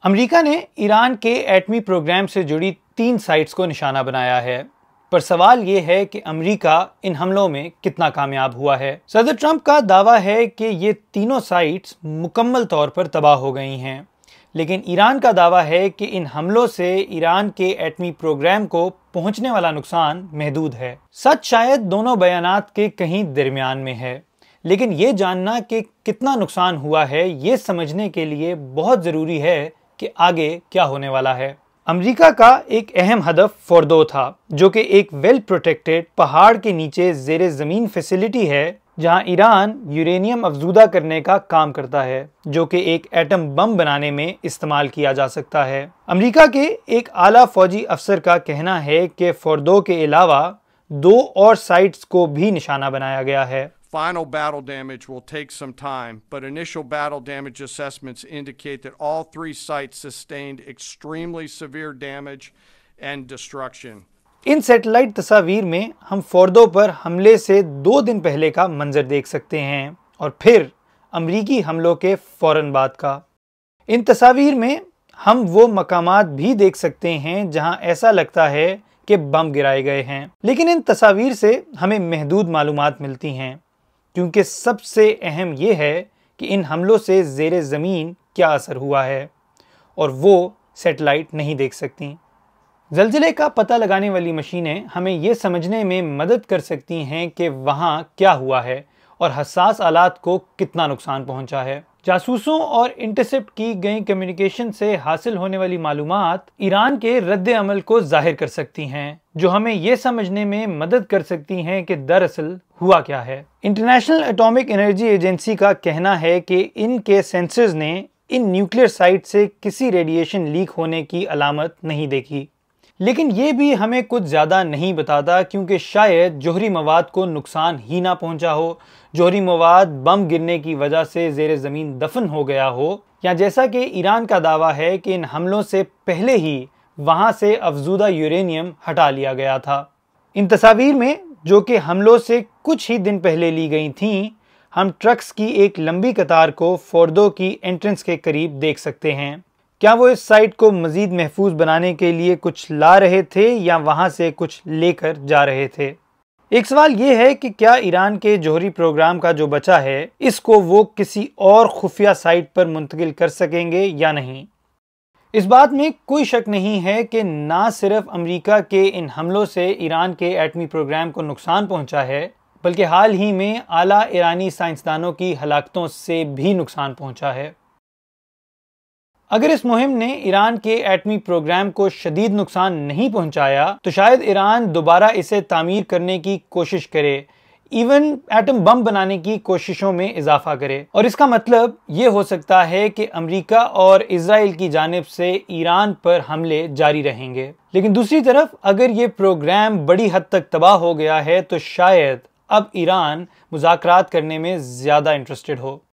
America ने Iran के एटमी programme से जुड़ी 3 साइट्स को निशाना बनाया है, पर सवाल ये है कि अमेरिका इन हमलों में कितना कामयाब हुआ है। सदर ट्रंप का दावा है कि ये तीनों साइट्स मुकम्मल तौर पर तबाह हो गई हैं, लेकिन ईरान का दावा है कि इन हमलों से ईरान के एटमी प्रोग्राम को पहुंचने वाला नुकसान महदूद है। सच शायद दोनों बयानात के कहीं दरमियान में है, लेकिन ये जानना कि कितना नुकसान हुआ है ये समझने के लिए बहुत ज़रूरी है कि आगे क्या होने वाला है। अमेरिका का एक अहम हदफ फोर्दो था, जो कि एक वेल प्रोटेक्टेड पहाड़ के नीचे ज़ेरे ज़मीन फैसिलिटी है, जहां ईरान यूरेनियम अफजूदा करने का काम करता है, जो कि एक एटम बम बनाने में इस्तेमाल किया जा सकता है। अमेरिका के एक आला फौजी अफसर का कहना है कि फोर्दो के अलावा 2 और साइट्स को भी निशाना बनाया गया है। Final battle damage will take some time, but initial battle damage assessments indicate that all 3 sites sustained extremely severe damage and destruction. In satellite तस्वीर में हम फोर्दो पर हमले से 2 दिन पहले का मंजर देख सकते हैं और फिर अमरीकी हमलों के फौरन बाद का। इन तस्वीर में हम वो मकामात भी देख सकते हैं जहां ऐसा लगता है कि बम गिराए गए हैं, लेकिन इन तस्वीर से हमें महदूद मालूमात मिलती हैं, क्योंकि सबसे अहम ये है कि इन हमलों से ज़ेरे ज़मीन क्या असर हुआ है और वो सैटेलाइट नहीं देख सकती। ज़लज़ले का पता लगाने वाली मशीनें हमें ये समझने में मदद कर सकती हैं कि वहाँ क्या हुआ है और हसास आलात को कितना नुकसान पहुँचा है। जासूसों और इंटरसेप्ट की गई कम्युनिकेशन से हासिल होने वाली मालूमात ईरान के रद्द अमल को जाहिर कर सकती हैं, जो हमें यह समझने में मदद कर सकती हैं कि दरअसल हुआ क्या है। इंटरनेशनल एटॉमिक एनर्जी एजेंसी का कहना है कि इनके सेंसर्स ने इन न्यूक्लियर साइट से किसी रेडिएशन लीक होने की अलामत नहीं देखी, लेकिन ये भी हमें कुछ ज़्यादा नहीं बताता, क्योंकि शायद जोहरी मवाद को नुकसान ही ना पहुंचा हो, जोहरी मवाद बम गिरने की वजह से ज़ेरे ज़मीन दफन हो गया हो, या जैसा कि ईरान का दावा है कि इन हमलों से पहले ही वहाँ से अफजूदा यूरेनियम हटा लिया गया था। इन तस्वीर में, जो कि हमलों से कुछ ही दिन पहले ली गई थीं, हम ट्रक्स की एक लंबी कतार को फोर्दो की एंट्रेंस के करीब देख सकते हैं। क्या वो इस साइट को मज़ीद महफूज बनाने के लिए कुछ ला रहे थे या वहाँ से कुछ लेकर जा रहे थे? एक सवाल ये है कि क्या ईरान के जोहरी प्रोग्राम का जो बचा है, इसको वो किसी और खुफिया साइट पर मुंतकिल कर सकेंगे या नहीं? इस बात में कोई शक नहीं है कि ना सिर्फ अमेरिका के इन हमलों से ईरान के एटमी प्रोग्राम को नुकसान पहुंचा है, बल्कि हाल ही में आला ईरानी साइंसदानों की हलाकतों से भी नुकसान पहुंचा है। अगर इस मुहिम ने ईरान के एटमी प्रोग्राम को शदीद नुकसान नहीं पहुंचाया, तो शायद ईरान दोबारा इसे तामीर करने की कोशिश करे, इवन एटम बम बनाने की कोशिशों में इजाफा करे। और इसका मतलब ये हो सकता है कि अमेरिका और इजराइल की जानिब से ईरान पर हमले जारी रहेंगे। लेकिन दूसरी तरफ अगर ये प्रोग्राम बड़ी हद तक तबाह हो गया है, तो शायद अब ईरान मुज़ाकरात करने में ज़्यादा इंटरेस्टेड हो।